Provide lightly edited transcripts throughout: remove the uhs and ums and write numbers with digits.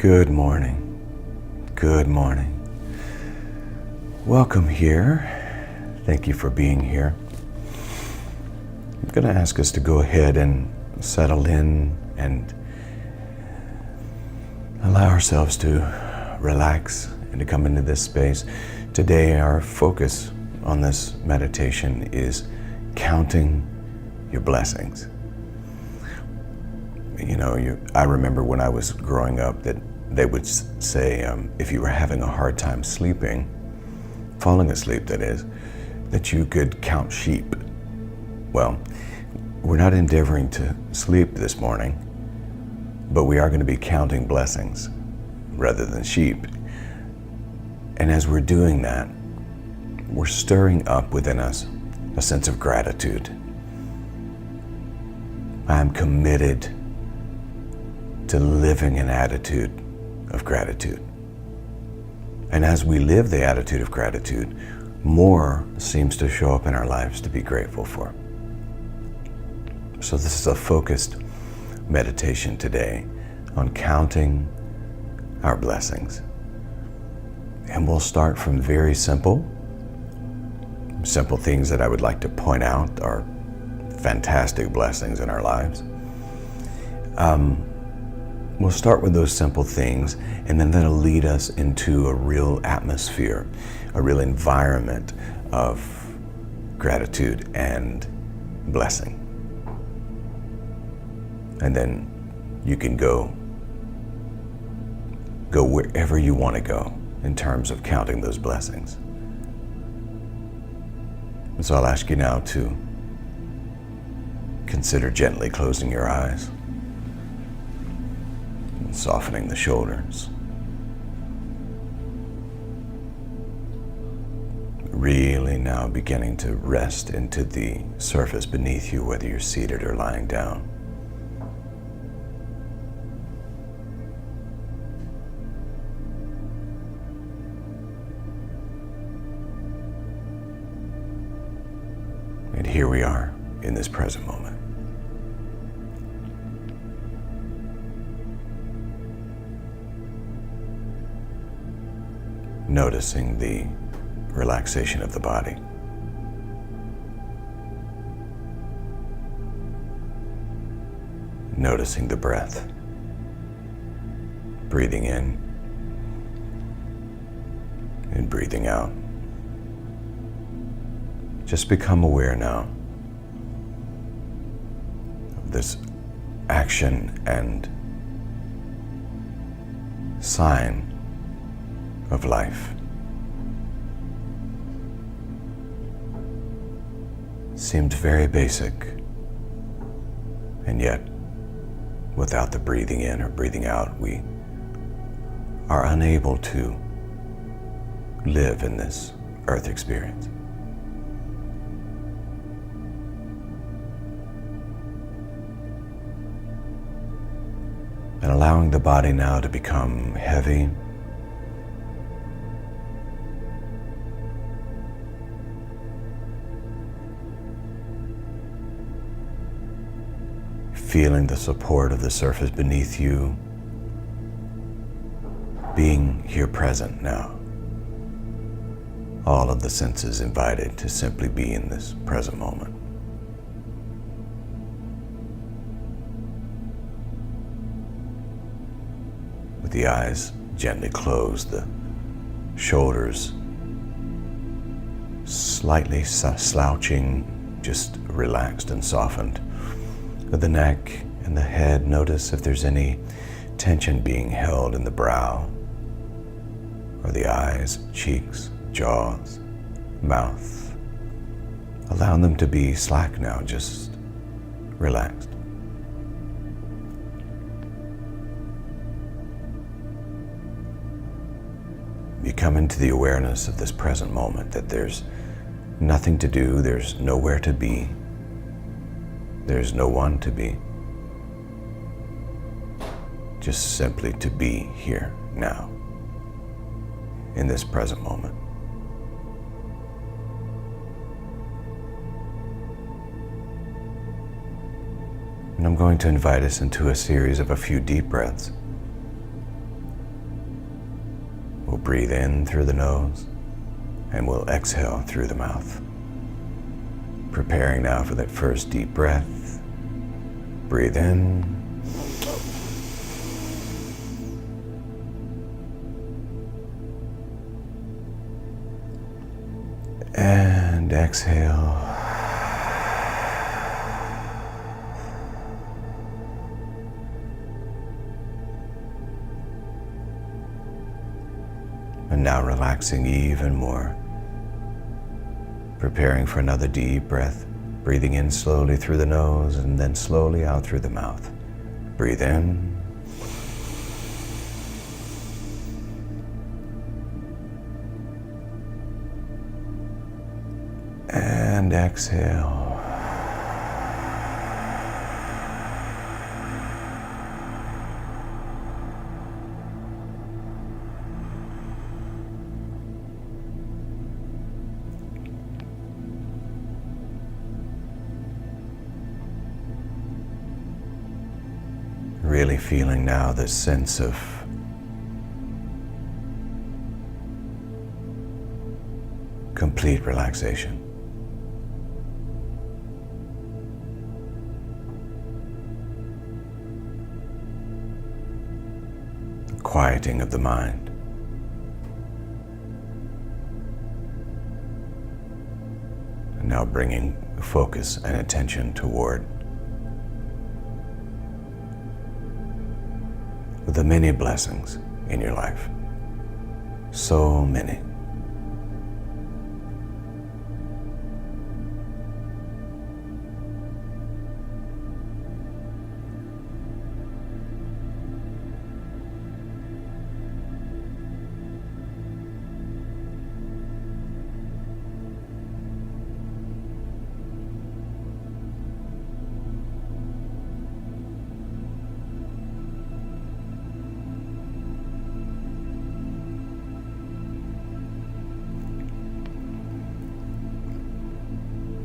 Good morning. Good morning. Welcome here. Thank you for being here. I'm going to ask us to go ahead and settle in and allow ourselves to relax and to come into this space. Today, our focus on this meditation is counting your blessings. I remember when I was growing up that they would say if you were having a hard time sleeping, falling asleep that is, that you could count sheep. Well, we're not endeavoring to sleep this morning, but we are going to be counting blessings rather than sheep. And as we're doing that, we're stirring up within us a sense of gratitude. I'm committed to living an attitude of gratitude. And as we live the attitude of gratitude, more seems to show up in our lives to be grateful for. So this is a focused meditation today on counting our blessings. And we'll start from very simple things that I would like to point out are fantastic blessings in our lives. We'll start with those simple things, and then that'll lead us into a real atmosphere, a real environment of gratitude and blessing. And then you can go wherever you want to go in terms of counting those blessings. And so I'll ask you now to consider gently closing your eyes, softening the shoulders. Really now beginning to rest into the surface beneath you, whether you're seated or lying down. And here we are in this present moment. Noticing the relaxation of the body. Noticing the breath. Breathing in and breathing out. Just become aware now of this action and sign of life. Seemed very basic, and yet without the breathing in or breathing out, we are unable to live in this earth experience. And allowing the body now to become heavy, feeling the support of the surface beneath you, being here present now. All of the senses invited to simply be in this present moment. With the eyes gently closed, the shoulders slightly slouching, just relaxed and softened. With the neck and the head, notice if there's any tension being held in the brow, or the eyes, cheeks, jaws, mouth. Allow them to be slack now, just relaxed. You come into the awareness of this present moment, that there's nothing to do, there's nowhere to be, there's no one to be. Just simply to be here now, in this present moment. And I'm going to invite us into a series of a few deep breaths. breathe in through the nose and we'll exhale through the mouth. Preparing now for that first deep breath. Breathe in. And exhale. And now relaxing even more. Preparing for another deep breath. Breathing in slowly through the nose and then slowly out through the mouth. Breathe in. And exhale. Really feeling now this sense of complete relaxation. Quieting of the mind. And now bringing focus and attention toward the many blessings in your life. So many.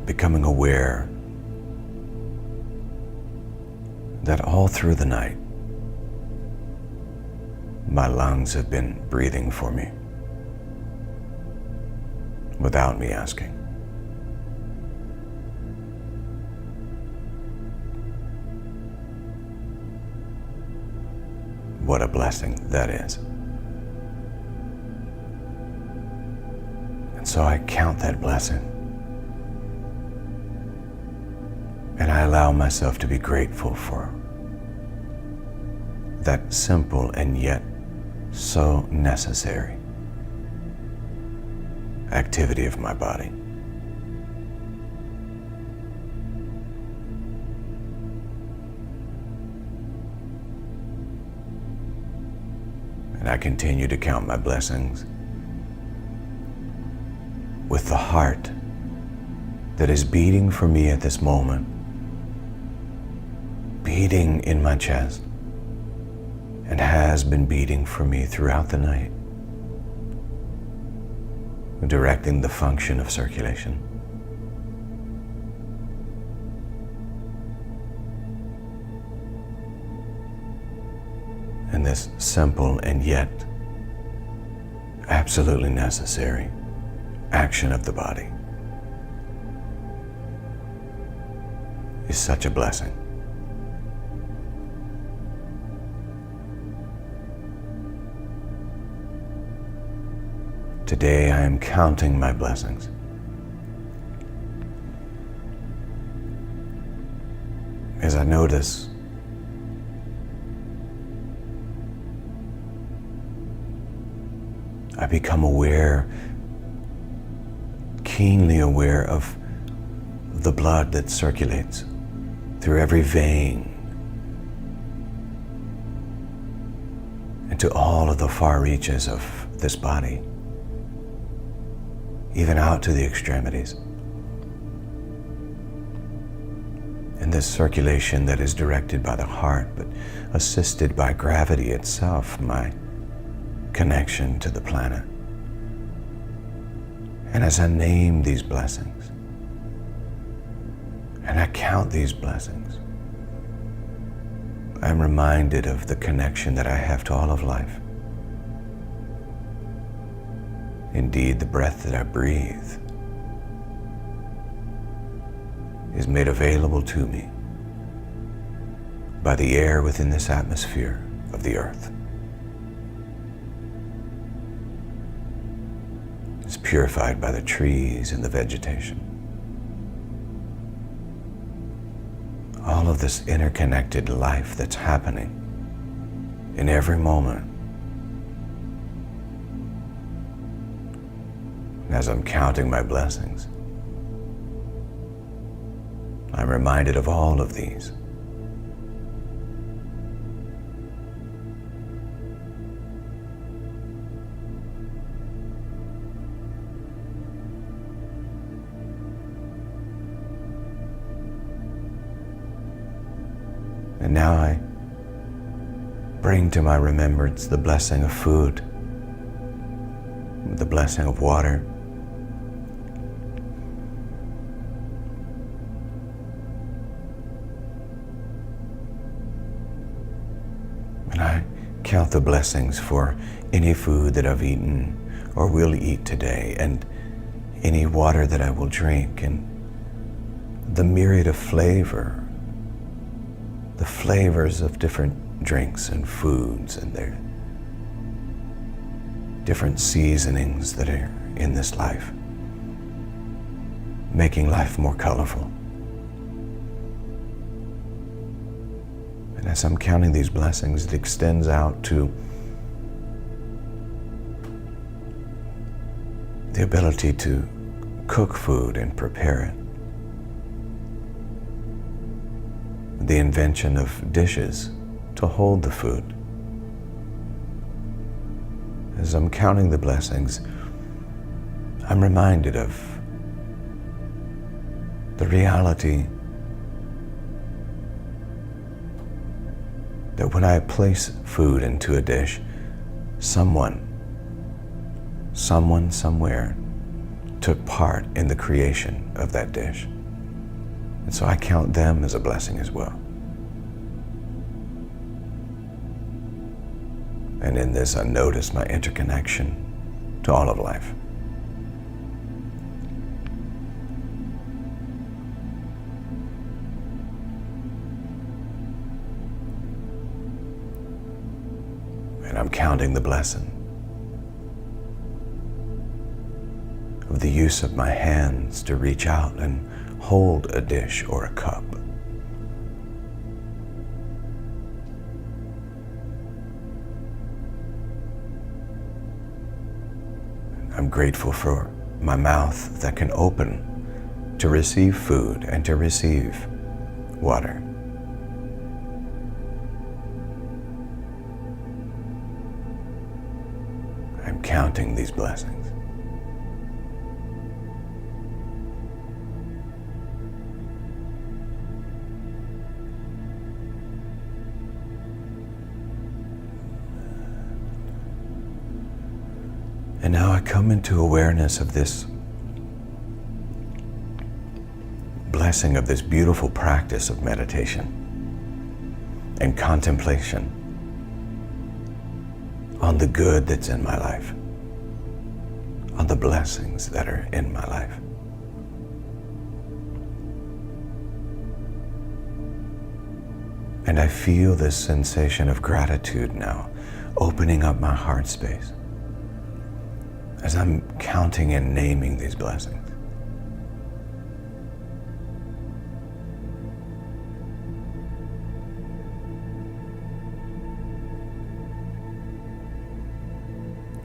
Becoming aware that all through the night, my lungs have been breathing for me without me asking. What a blessing that is. And so I count that blessing. And I allow myself to be grateful for that simple and yet so necessary activity of my body. And I continue to count my blessings with the heart that is beating for me at this moment. Beating in my chest and has been beating for me throughout the night, directing the function of circulation. And this simple and yet absolutely necessary action of the body is such a blessing. Today I am counting my blessings. As I notice I become aware, keenly aware of the blood that circulates through every vein and to all of the far reaches of this body, even out to the extremities. And this circulation that is directed by the heart, but assisted by gravity itself, my connection to the planet. And as I name these blessings, and I count these blessings, I'm reminded of the connection that I have to all of life. Indeed, the breath that I breathe is made available to me by the air within this atmosphere of the earth. It's purified by the trees and the vegetation. All of this interconnected life that's happening in every moment. And as I'm counting my blessings, I'm reminded of all of these. And now I bring to my remembrance the blessing of food, the blessing of water, and I count the blessings for any food that I've eaten or will eat today, and any water that I will drink, and the myriad of the flavors of different drinks and foods and their different seasonings that are in this life, making life more colorful. And as I'm counting these blessings, it extends out to the ability to cook food and prepare it. The invention of dishes to hold the food. As I'm counting the blessings, I'm reminded of the reality that when I place food into a dish, someone somewhere took part in the creation of that dish. And so I count them as a blessing as well. And in this, I notice my interconnection to all of life. And I'm counting the blessing of the use of my hands to reach out and hold a dish or a cup. I'm grateful for my mouth that can open to receive food and to receive water. I'm counting these blessings. And now I come into awareness of this blessing, of this beautiful practice of meditation and contemplation on the good that's in my life, on the blessings that are in my life. And I feel this sensation of gratitude now opening up my heart space as I'm counting and naming these blessings.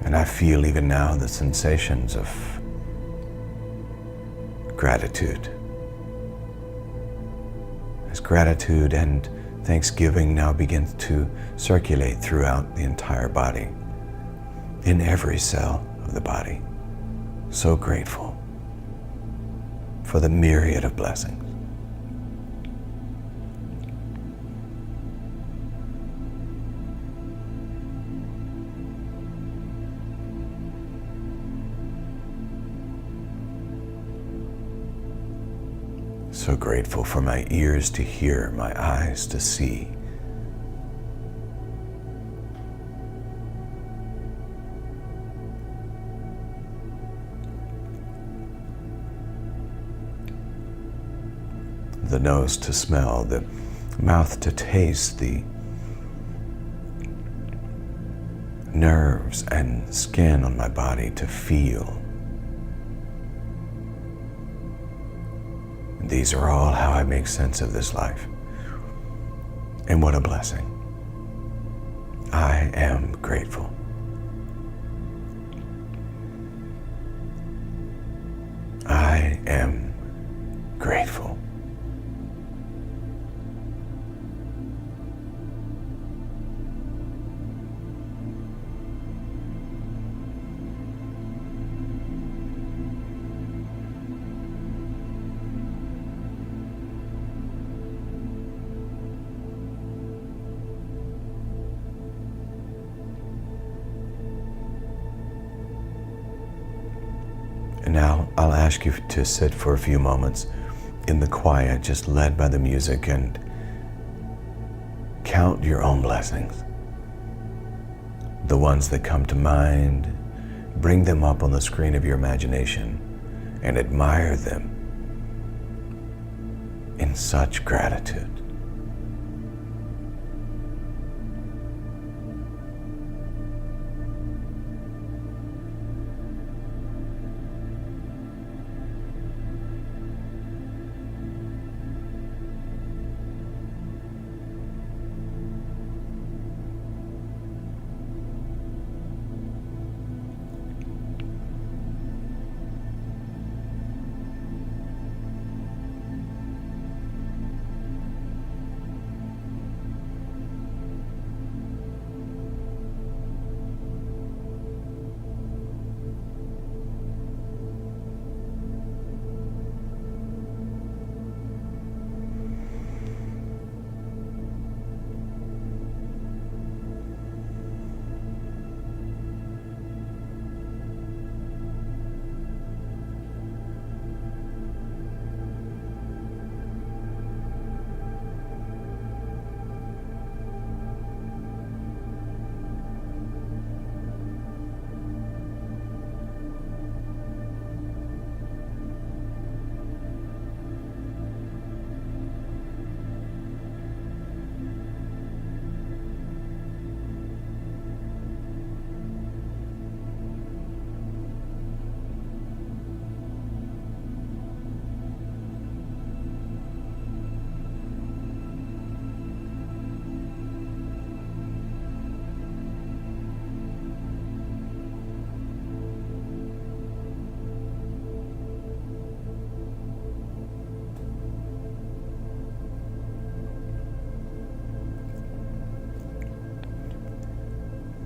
And I feel even now the sensations of gratitude. As gratitude and thanksgiving now begins to circulate throughout the entire body, in every cell of the body. So grateful for the myriad of blessings. So grateful for my ears to hear, my eyes to see. the nose to smell, the mouth to taste, the nerves and skin on my body to feel. And these are all how I make sense of this life. And what a blessing. I am grateful. I am grateful. And now I'll ask you to sit for a few moments in the quiet, just led by the music, and count your own blessings. The ones that come to mind, bring them up on the screen of your imagination and admire them in such gratitude.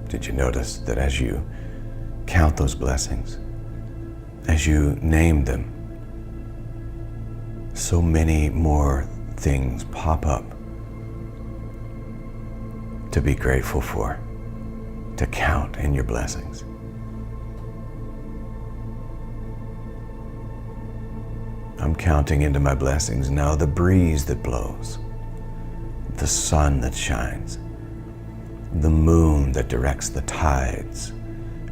Did you notice that as you count those blessings, as you name them, so many more things pop up to be grateful for, to count in your blessings? I'm counting into my blessings now the breeze that blows, the sun that shines, the moon that directs the tides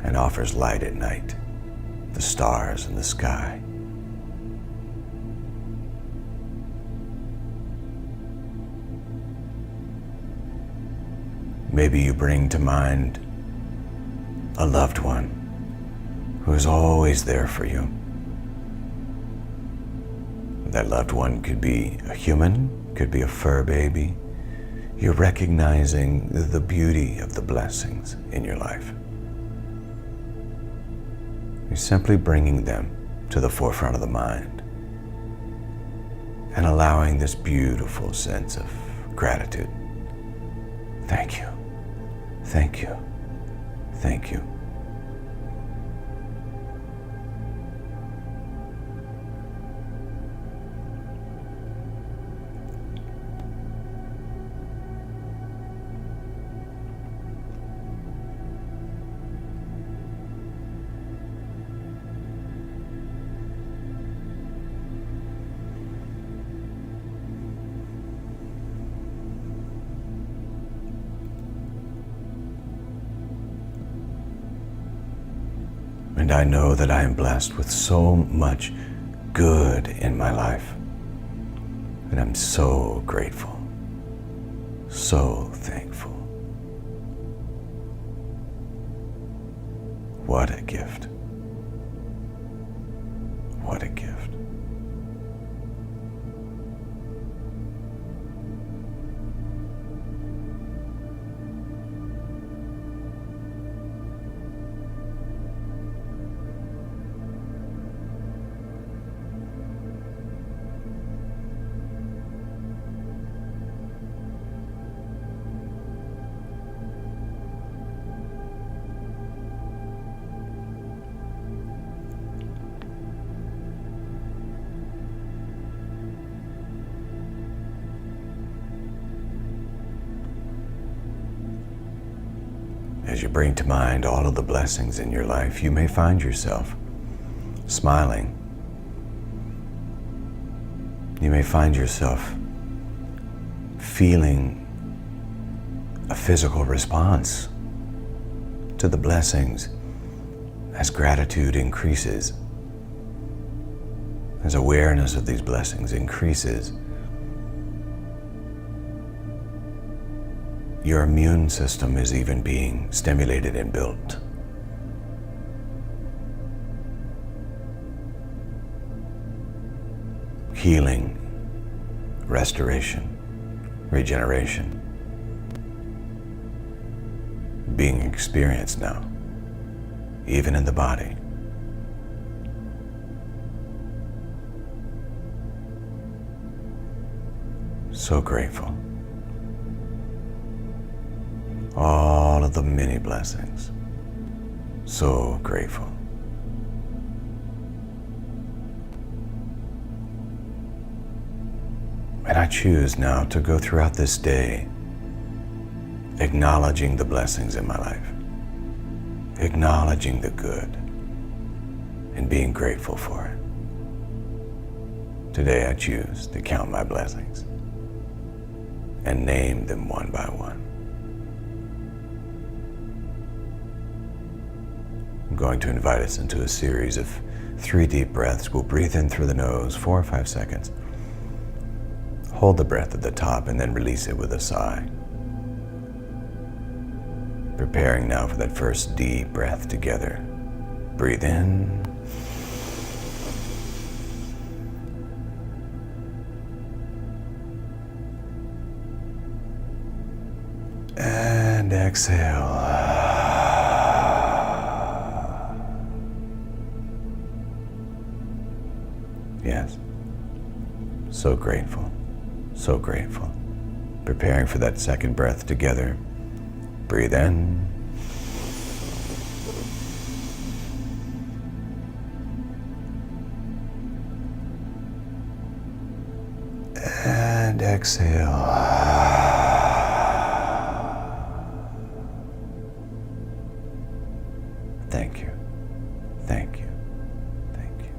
and offers light at night, the stars in the sky. Maybe you bring to mind a loved one who is always there for you. That loved one could be a human, could be a fur baby. You're recognizing the beauty of the blessings in your life. You're simply bringing them to the forefront of the mind and allowing this beautiful sense of gratitude. Thank you. Thank you. Thank you. And I know that I am blessed with so much good in my life. And I'm so grateful, so thankful. What a gift. What a gift. As you bring to mind all of the blessings in your life, you may find yourself smiling. You may find yourself feeling a physical response to the blessings as gratitude increases, as awareness of these blessings increases. Your immune system is even being stimulated and built. Healing, restoration, regeneration being experienced now, even in the body. So grateful. All of the many blessings. So grateful. And I choose now to go throughout this day acknowledging the blessings in my life, acknowledging the good, and being grateful for it. Today I choose to count my blessings and name them one by one. I'm going to invite us into a series of 3 deep breaths. We'll breathe in through the nose 4 or 5 seconds. Hold the breath at the top and then release it with a sigh. Preparing now for that first deep breath together. Breathe in. And exhale. Yes. So grateful. So grateful. Preparing for that second breath together. Breathe in. And exhale. Thank you. Thank you. Thank you.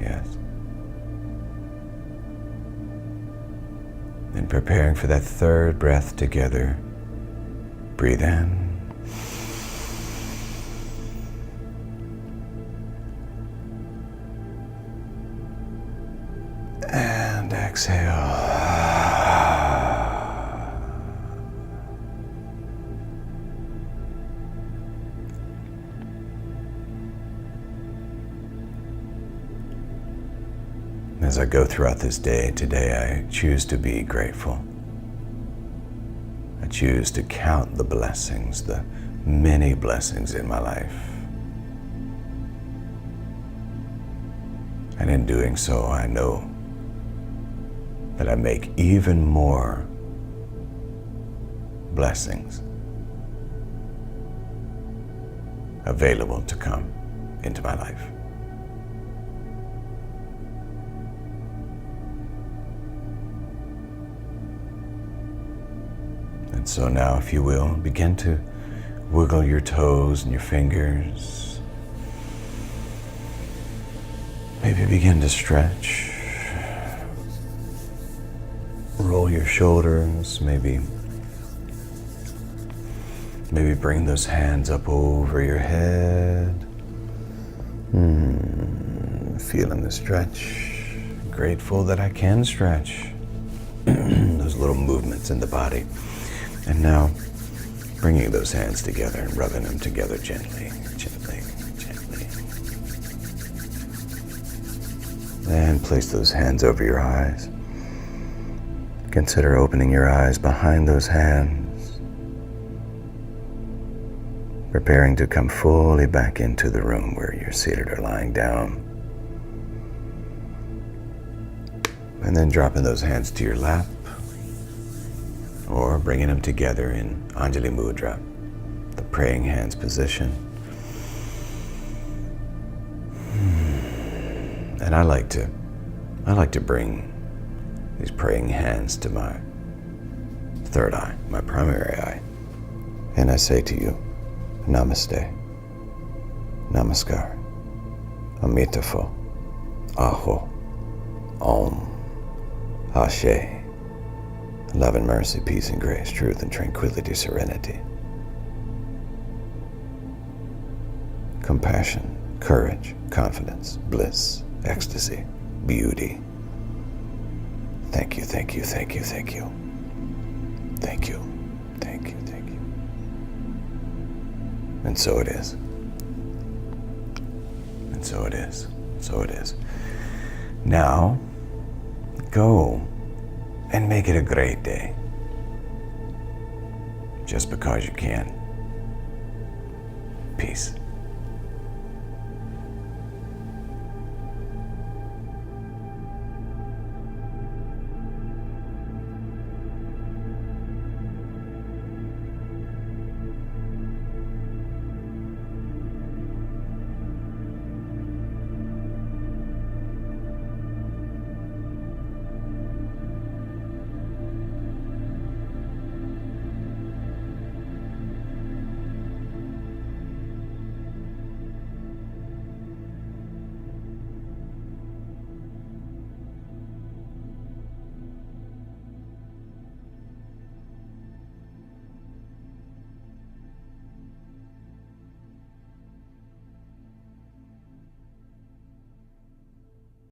Yes. And preparing for that third breath together. Breathe in. And exhale. As I go throughout this day, today I choose to be grateful. I choose to count the blessings, the many blessings in my life. And in doing so, I know that I make even more blessings available to come into my life. And so now, if you will, begin to wiggle your toes and your fingers. Maybe begin to stretch. Roll your shoulders, maybe bring those hands up over your head. feeling the stretch. Grateful that I can stretch. Those little movements in the body. And now, bringing those hands together and rubbing them together gently, gently, gently. And place those hands over your eyes. Consider opening your eyes behind those hands, preparing to come fully back into the room where you're seated or lying down. And then dropping those hands to your lap, or bringing them together in Anjali Mudra, the praying hands position. And I like to bring these praying hands to my third eye, my primary eye. And I say to you, Namaste, Namaskar, Amitabha, Aho, Om, Ashe. Love and mercy, peace and grace, truth and tranquility, serenity. Compassion, courage, confidence, bliss, ecstasy, beauty. Thank you, thank you, thank you, thank you. Thank you, thank you, thank you. And so it is. And so it is. So it is. Now, go and make it a great day. Just because you can. Peace.